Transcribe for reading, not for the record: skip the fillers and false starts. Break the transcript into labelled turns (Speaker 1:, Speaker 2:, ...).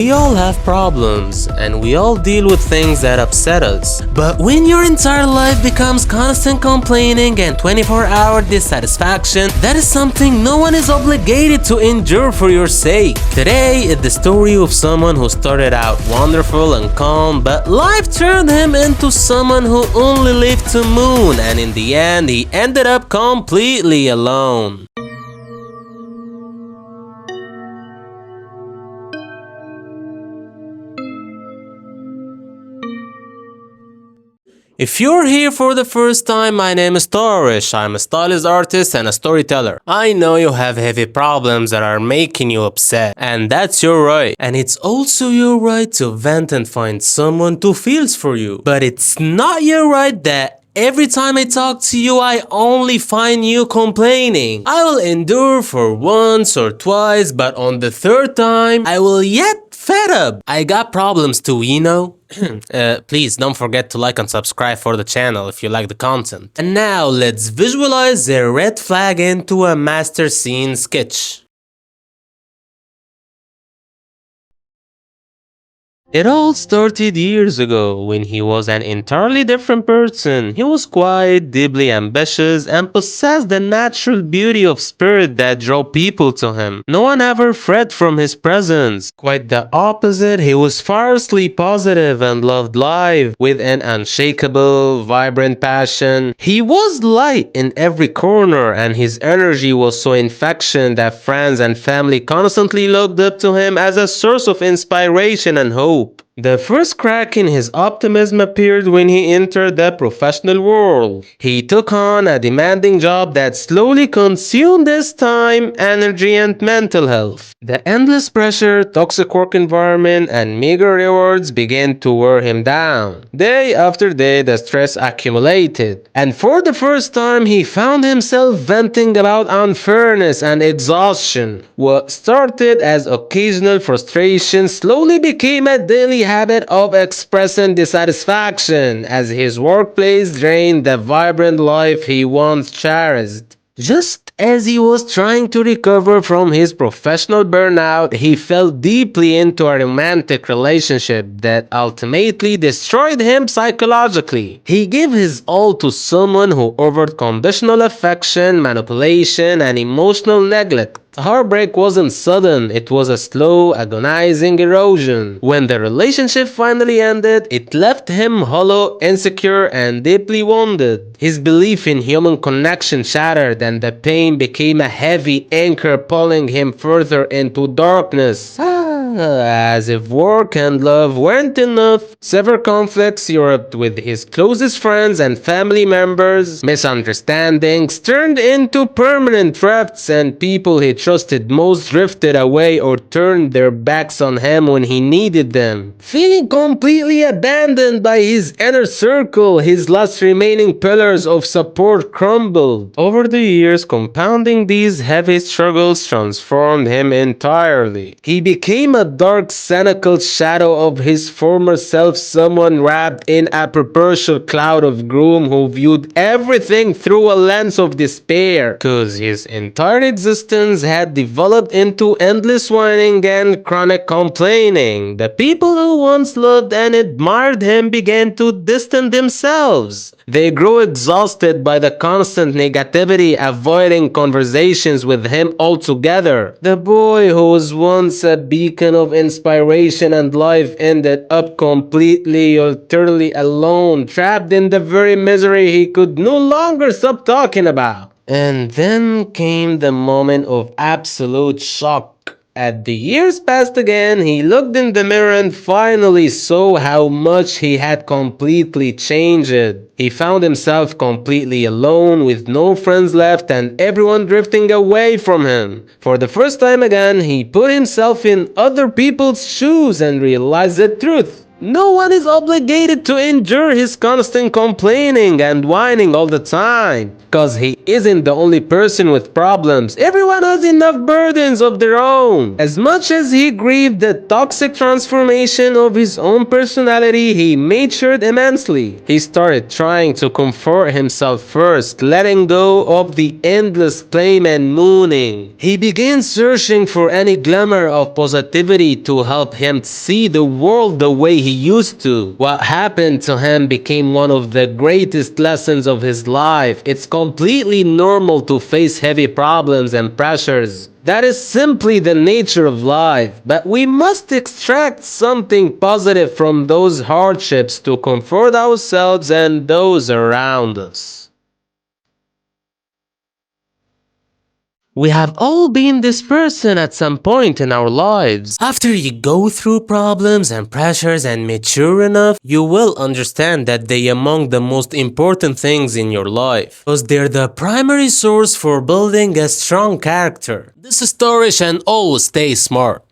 Speaker 1: We all have problems, and we all deal with things that upset us. But when your entire life becomes constant complaining and 24-hour dissatisfaction, that is something no one is obligated to endure for your sake. Today is the story of someone who started out wonderful and calm, but life turned him into someone who only lived to moon, and in the end, he ended up completely alone. If you're here for the first time, my name is Torish. I'm a stylist artist and a storyteller. I know you have heavy problems that are making you upset, and that's your right. And it's also your right to vent and find someone who feels for you. But it's not your right that every time I talk to you, I only find you complaining. I will endure for once or twice, but on the third time, I will get fed up. I got problems too, you know? Please don't forget to like and subscribe for the channel if you like the content. And now let's visualize a red flag into a master scene sketch. It all started years ago when he was an entirely different person. He was quiet, deeply ambitious, and possessed the natural beauty of spirit that drew people to him. No one ever fled from his presence. Quite the opposite, he was fiercely positive and loved life with an unshakable, vibrant passion. He was light in every corner, and his energy was so infectious that friends and family constantly looked up to him as a source of inspiration and hope. The first crack in his optimism appeared when he entered the professional world. He took on a demanding job that slowly consumed his time, energy, and mental health. The endless pressure, toxic work environment, and meager rewards began to wear him down. Day after day, the stress accumulated, and for the first time, he found himself venting about unfairness and exhaustion. What started as occasional frustration slowly became a daily habit of expressing dissatisfaction as his workplace drained the vibrant life he once cherished. Just as he was trying to recover from his professional burnout, he fell deeply into a romantic relationship that ultimately destroyed him psychologically. He gave his all to someone who offered conditional affection, manipulation, and emotional neglect. The heartbreak wasn't sudden, it was a slow, agonizing erosion. When the relationship finally ended, it left him hollow, insecure, and deeply wounded. His belief in human connection shattered, and the pain became a heavy anchor pulling him further into darkness. As if work and love weren't enough, severe conflicts erupted with his closest friends and family members. Misunderstandings turned into permanent rifts, and people he trusted most drifted away or turned their backs on him when he needed them. Feeling completely abandoned by his inner circle, his last remaining pillars of support crumbled. Over the years, compounding these heavy struggles transformed him entirely. He became a dark, cynical shadow of his former self, someone wrapped in a perpetual cloud of gloom who viewed everything through a lens of despair. Cause his entire existence had developed into endless whining and chronic complaining. The people who once loved and admired him began to distance themselves. They grew exhausted by the constant negativity, avoiding conversations with him altogether. The boy who was once a beacon of inspiration and life ended up completely, utterly alone, trapped in the very misery he could no longer stop talking about. And then came the moment of absolute shock. As the years passed again, he looked in the mirror and finally saw how much he had completely changed. He found himself completely alone with no friends left and everyone drifting away from him. For the first time again, he put himself in other people's shoes and realized the truth. No one is obligated to endure his constant complaining and whining all the time. Cause he isn't the only person with problems. Everyone has enough burdens of their own. As much as he grieved the toxic transformation of his own personality, he matured immensely. He started trying to comfort himself first, letting go of the endless blame and mooning. He began searching for any glimmer of positivity to help him see the world the way he used to. What happened to him became one of the greatest lessons of his life. It's completely normal to face heavy problems and pressures. That is simply the nature of life, but we must extract something positive from those hardships to comfort ourselves and those around us. We have all been this person at some point in our lives. After you go through problems and pressures and mature enough, you will understand that they are among the most important things in your life. Because they're the primary source for building a strong character. This story shall always stay smart.